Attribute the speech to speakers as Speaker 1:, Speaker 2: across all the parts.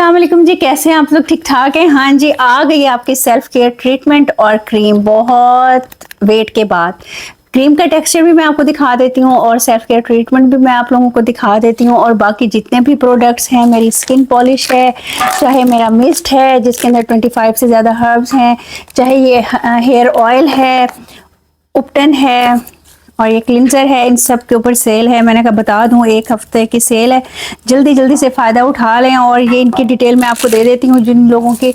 Speaker 1: अस्सलाम वालेकुम जी, कैसे हैं आप लोग? ठीक ठाक हैं? हाँ जी, आ गई है आपकी सेल्फ केयर ट्रीटमेंट और क्रीम बहुत वेट के बाद। क्रीम का टेक्सचर भी मैं आपको दिखा देती हूँ और सेल्फ केयर ट्रीटमेंट भी मैं आप लोगों को दिखा देती हूँ, और बाकी जितने भी प्रोडक्ट्स हैं, मेरी स्किन पॉलिश है, चाहे मेरा मिस्ट है जिसके अंदर 25 से ज़्यादा हर्ब्स हैं, चाहे ये हेयर ऑयल है, उपटन है और ये क्लिनजर है, इन सब के ऊपर सेल है। मैंने कहा बता दूं, 1 हफ्ते की सेल है, जल्दी जल्दी से फ़ायदा उठा लें। और ये इनकी डिटेल मैं आपको दे देती हूँ। जिन लोगों की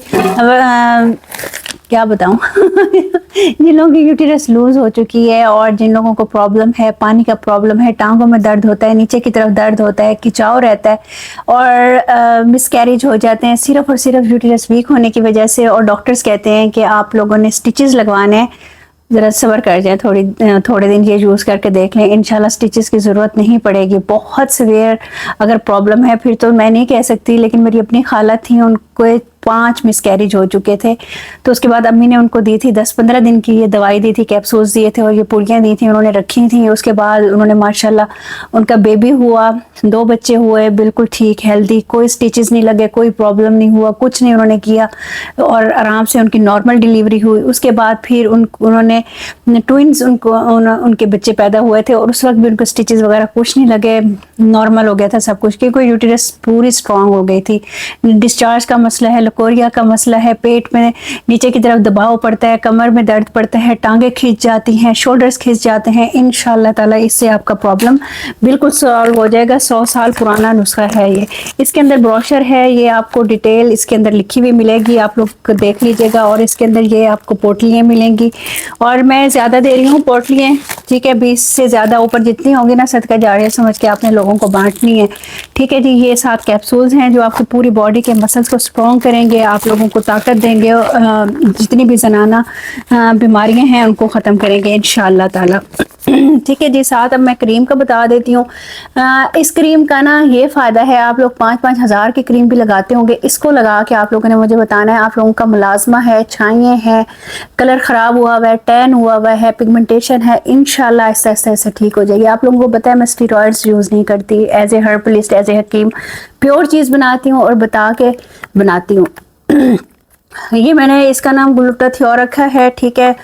Speaker 1: क्या बताऊं जिन लोगों की यूटिरस लूज हो चुकी है और जिन लोगों को प्रॉब्लम है, पानी का प्रॉब्लम है, टांगों में दर्द होता है, नीचे की तरफ दर्द होता है, खिंचाव रहता है और मिसकैरेज हो जाते हैं सिर्फ और सिर्फ यूटिरस वीक होने की वजह से, और डॉक्टर्स कहते हैं कि आप लोगों ने स्टिचेस लगवाने हैं, ज़रा सब्र कर जाए, थोड़े दिन ये यूज़ करके देख लें, इंशाल्लाह स्टिचेस की ज़रूरत नहीं पड़ेगी। बहुत सीवियर अगर प्रॉब्लम है फिर तो मैं नहीं कह सकती, लेकिन मेरी अपनी खाला थी, उनको 5 मिसकैरेज हो चुके थे, तो उसके बाद अम्मी ने उनको दी थी 10-15 दिन की ये दवाई दी थी, कैप्सूल्स दिए थे और ये पुड़ियाँ दी थी, उन्होंने रखी थी। उसके बाद उन्होंने माशाल्लाह उनका बेबी हुआ, 2 बच्चे हुए, बिल्कुल ठीक हेल्दी, कोई स्टिचेस नहीं लगे, कोई प्रॉब्लम नहीं हुआ, कुछ नहीं उन्होंने किया और आराम से उनकी नॉर्मल डिलीवरी हुई। उसके बाद फिर उन्होंने ट्विंस उनके बच्चे पैदा हुए थे और उस वक्त भी उनको स्टिचेस वगैरह कुछ नहीं लगे, नॉर्मल हो गया था सब कुछ, क्योंकि यूटिरस पूरी स्ट्रांग हो गई थी। डिस्चार्ज का मसला है, लकोरिया का मसला है, पेट में नीचे की तरफ दबाव पड़ता है, कमर में दर्द पड़ता है, टांगे खींच जाती हैं, शोल्डर्स खींच जाते हैं, इंशाल्लाह ताला इससे आपका प्रॉब्लम बिल्कुल सॉल्व हो जाएगा। 100 साल पुराना नुस्खा है ये। इसके अंदर ब्रोशर है, ये आपको डिटेल इसके अंदर लिखी हुई मिलेगी, आप लोग देख लीजिएगा। और इसके अंदर ये आपको पोटलियाँ मिलेंगी, और मैं ज़्यादा दे रही हूँ पोटलियाँ, ठीक है, 20 से ज़्यादा ऊपर जितनी होंगी ना, सदका जारिया समझ के आपने लोगों को बांटनी है, ठीक है जी। ये 7 कैप्सूल्स हैं जो आपको पूरी बॉडी के मसल्स को स्ट्रॉन्ग करेंगे, आप लोगों को ताकत देंगे, जितनी भी ज़नाना बीमारियां हैं उनको ख़त्म करेंगे इंशाअल्लाह ताला, ठीक है जी। साथ अब मैं क्रीम का बता देती हूँ। इस क्रीम का ना ये फ़ायदा है, आप लोग 5-5 हज़ार की क्रीम भी लगाते होंगे, इसको लगा के आप लोगों ने मुझे बताना है आप लोगों का मुलाजमा है, छाइयाँ हैं, कलर ख़राब हुआ हुआ है, टैन हुआ हुआ है, पिगमेंटेशन है, इंशाल्लाह आहिस्ता आहिस्ता ऐसा ठीक हो जाएगी। आप लोगों को पता है मैं स्टीरॉइड्स यूज़ नहीं करती, as a herbalist, as a hakim pure चीज़ बनाती हूँ और बता के बनाती हूँ। ये मैंने इसका नाम ग्लूटाथियोन रखा है, ठीक है।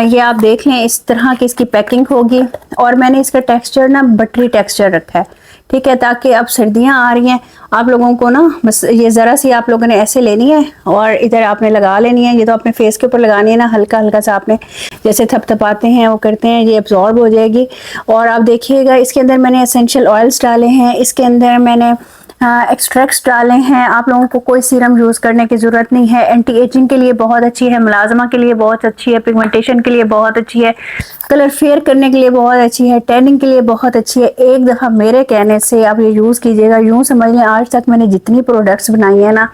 Speaker 1: ये आप देख लें, इस तरह की इसकी पैकिंग होगी, और मैंने इसका टेक्सचर ना बटरी टेक्सचर रखा है, ठीक है, ताकि अब सर्दियां आ रही हैं, आप लोगों को ना बस ये ज़रा सी आप लोगों ने ऐसे लेनी है और इधर आपने लगा लेनी है। ये तो अपने फेस के ऊपर लगानी है ना, हल्का हल्का सा आपने जैसे थपथपाते हैं वो करते हैं, ये एब्जॉर्ब हो जाएगी। और आप देखिएगा इसके अंदर मैंने एसेंशियल ऑयल्स डाले हैं, इसके अंदर मैंने एक्सट्रैक्ट्स डाले हैं। आप लोगों को कोई सीरम यूज़ करने की ज़रूरत नहीं है, एंटी एजिंग के लिए बहुत अच्छी है, मुलाजमा के लिए बहुत अच्छी है, पिगमेंटेशन के लिए बहुत अच्छी है, कलर फेयर करने के लिए बहुत अच्छी है, टैनिंग के लिए बहुत अच्छी है। एक दफ़ा मेरे कहने से आप ये यूज़ कीजिएगा, यूँ समझ लें आज तक मैंने जितनी प्रोडक्ट्स बनाई है ना,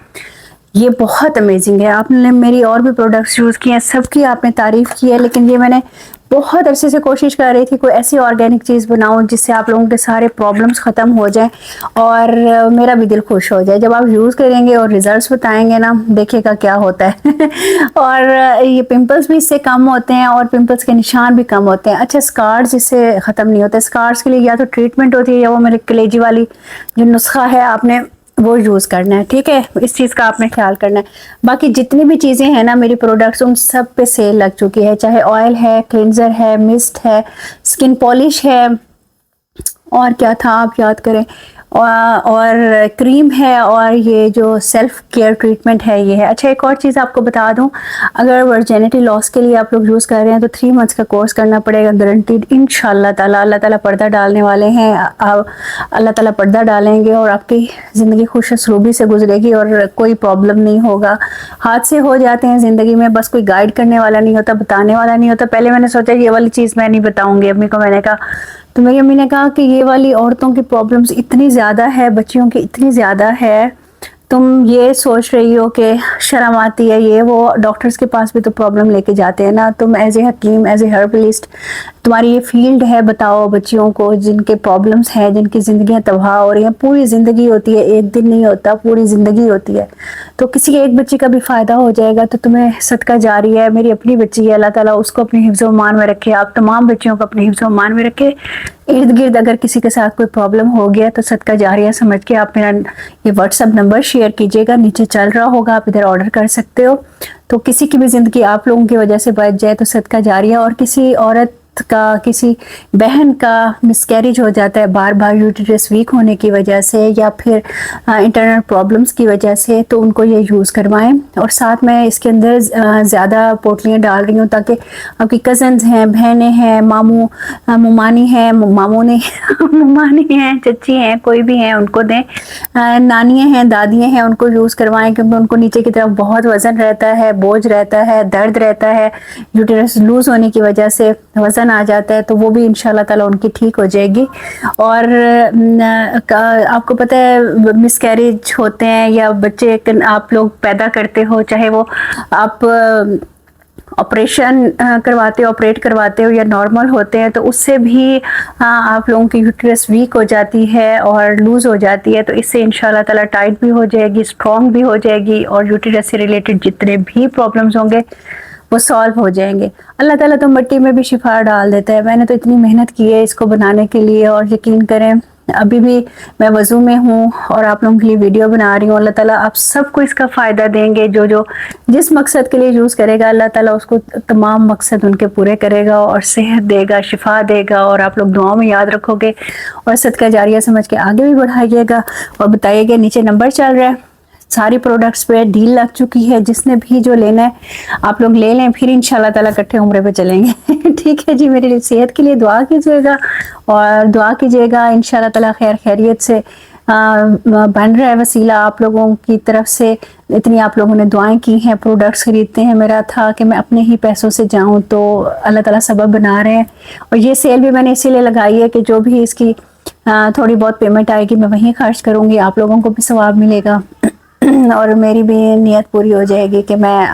Speaker 1: ये बहुत अमेजिंग है। आपने मेरी और भी प्रोडक्ट्स यूज़ किए हैं, सबकी आपने तारीफ़ की है, लेकिन ये मैंने बहुत अरसे से कोशिश कर रही थी कोई ऐसी ऑर्गेनिक चीज़ बनाऊं जिससे आप लोगों के सारे प्रॉब्लम्स ख़त्म हो जाएं और मेरा भी दिल खुश हो जाए। जब आप यूज़ करेंगे और रिजल्ट्स बताएंगे ना, देखिएगा क्या होता है और ये पिंपल्स भी इससे कम होते हैं और पिंपल्स के निशान भी कम होते हैं। अच्छा, स्कार्स इससे ख़त्म नहीं होते। स्कार्स के लिए या तो ट्रीटमेंट होती है या वो मेरे कलेजी वाली जो नुस्खा है आपने वो यूज़ करना है, ठीक है, इस चीज़ का आपने ख्याल करना है। बाकी जितनी भी चीज़ें हैं ना मेरी प्रोडक्ट्स, उन सब पे सेल लग चुकी है, चाहे ऑयल है, क्लिनजर है, मिस्ट है, स्किन पॉलिश है, और क्या था आप याद करें, और क्रीम है, और ये जो सेल्फ केयर ट्रीटमेंट है ये है। अच्छा, एक और चीज़ आपको बता दूं, अगर वर्जिनिटी लॉस के लिए आप लोग यूज़ कर रहे हैं तो 3 मंथ्स का कोर्स करना पड़ेगा, गारंटीड इंशाल्लाह ताला। अल्लाह ताला पर्दा डालने वाले हैं, अल्लाह ताला पर्दा डालेंगे और आपकी ज़िंदगी खुश असलूबी से गुजरेगी और कोई प्रॉब्लम नहीं होगा। हादसे हो जाते हैं ज़िंदगी में, बस कोई गाइड करने वाला नहीं होता, बताने वाला नहीं होता। पहले मैंने सोचा ये वाली चीज़ मैं नहीं बताऊँगी, अम्मी को मैंने कहा, तो मेरी अम्मी ने कहा कि ये वाली औरतों की प्रॉब्लम्स इतनी ज़्यादा है, बच्चियों की इतनी ज़्यादा है, तुम ये सोच रही हो कि शर्म आती है, ये वो डॉक्टर्स के पास भी तो प्रॉब्लम लेके जाते हैं ना, तुम एज ए हकीम, एज ए हर्बलिस्ट تمہاری یہ فیلڈ ہے، بتاؤ بچیوں کو جن کے پرابلمس ہیں، جن کی زندگیاں تباہ ہو رہی ہیں. پوری زندگی ہوتی ہے، ایک دن نہیں ہوتا، پوری زندگی ہوتی ہے. تو کسی ایک بچی کا بھی فائدہ ہو جائے گا تو تمہیں صدقہ جاری ہے. میری اپنی بچی ہے، اللہ تعالیٰ اس کو اپنے حفظ و امان میں رکھے. آپ تمام بچیوں کو اپنے حفظ و امان میں رکھے. ارد گرد اگر کسی کے ساتھ کوئی پرابلم ہو گیا تو صدقہ جاریہ سمجھ کے آپ میرا یہ واٹس ایپ نمبر شیئر کیجیے گا، نیچے چل رہا ہوگا، آپ ادھر آرڈر کر سکتے ہو. تو کسی کی بھی زندگی آپ لوگوں کی وجہ سے بچ جائے تو صدقہ جاریہ. اور کسی عورت کا، کسی بہن کا مسکیریج ہو جاتا ہے بار بار یوٹرس ویک ہونے کی وجہ سے یا پھر انٹرنل پرابلمس کی وجہ سے، تو ان کو یہ یوز کروائیں. اور ساتھ میں اس کے اندر زیادہ پوٹلیاں ڈال رہی ہوں تاکہ آپ کی کزنز ہیں، بہنیں ہیں، ماموں ممانی ہیں، مامونے ممانی ہیں، چچی ہیں، کوئی بھی ہیں ان کو دیں. نانیاں ہیں، دادیاں ہیں، ان کو یوز کروائیں کیونکہ ان کو نیچے کی طرف بہت وزن رہتا ہے، بوجھ رہتا ہے، درد رہتا ہے. یوٹرس لوز ہونے کی وجہ سے وزن آ جاتا ہے، تو وہ بھی انشاءاللہ تعالیٰ ان کی ٹھیک ہو جائے گی. اور آپ کو پتہ ہے مس کیریج ہوتے ہیں یا بچے آپ لوگ پیدا کرتے ہو، چاہے وہ آپ آپریشن کرواتے ہو، آپریٹ کرواتے ہو یا نارمل ہوتے ہیں، تو اس سے بھی آپ لوگوں کی یوٹرس ویک ہو جاتی ہے اور لوز ہو جاتی ہے. تو اس سے انشاءاللہ تعالیٰ ٹائٹ بھی ہو جائے گی، اسٹرانگ بھی ہو جائے گی، اور یوٹرس سے ریلیٹڈ جتنے بھی پرابلمس ہوں گے وہ سالو ہو جائیں گے. اللہ تعالیٰ تو مٹی میں بھی شفا ڈال دیتا ہے. میں نے تو اتنی محنت کی ہے اس کو بنانے کے لیے، اور یقین کریں ابھی بھی میں وضو میں ہوں اور آپ لوگوں کے لیے ویڈیو بنا رہی ہوں. اللہ تعالیٰ آپ سب کو اس کا فائدہ دیں گے. جو جس مقصد کے لیے یوز کرے گا اللہ تعالیٰ اس کو تمام مقصد ان کے پورے کرے گا، اور صحت دے گا، شفا دے گا. اور آپ لوگ دعاؤں میں یاد رکھو گے اور صدقہ جاریہ سمجھ کے آگے بھی بڑھائیے گا. اور بتائیے گا، نیچے نمبر چل رہا ہے، ساری پروڈکٹس پہ ڈیل لگ چکی ہے. جس نے بھی جو لینا ہے آپ لوگ لے لیں، پھر انشاءاللہ تعالیٰ اکٹھے عمرے پہ چلیں گے. ٹھیک ہے جی، میری صحت کے لیے دعا کیجیے گا اور دعا کیجیے گا انشاءاللہ تعالیٰ خیر خیریت سے بن رہا ہے وسیلہ آپ لوگوں کی طرف سے. اتنی آپ لوگوں نے دعائیں کی ہیں، پروڈکٹس خریدتے ہیں. میرا تھا کہ میں اپنے ہی پیسوں سے جاؤں، تو اللہ تعالیٰ سبب بنا رہے ہیں. اور یہ سیل بھی میں نے اسی لیے لگائی ہے کہ جو بھی اس کی تھوڑی بہت پیمنٹ آئے گی میں وہیں خرچ کروں گی، آپ لوگوں کو بھی ثواب ملے گا اور میری بھی نیت پوری ہو جائے گی کہ میں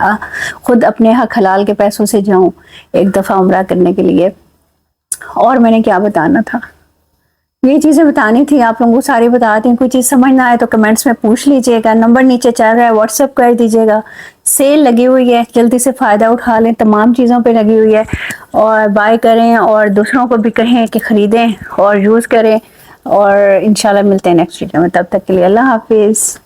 Speaker 1: خود اپنے حق حلال کے پیسوں سے جاؤں ایک دفعہ عمرہ کرنے کے لیے. اور میں نے کیا بتانا تھا، یہ چیزیں بتانی تھی آپ لوگوں کو، ساری بتاتی ہوں. کوئی چیز سمجھ نہ آئے تو کمنٹس میں پوچھ لیجئے گا. نمبر نیچے چل رہا ہے، واٹس ایپ کر دیجئے گا. سیل لگی ہوئی ہے، جلدی سے فائدہ اٹھا لیں. تمام چیزوں پہ لگی ہوئی ہے، اور بائی کریں اور دوسروں کو بھی کہیں کہ خریدیں اور یوز کریں. اور انشاءاللہ ملتے ہیں نیکسٹ ویڈیو میں. تب تک کے لیے اللہ حافظ.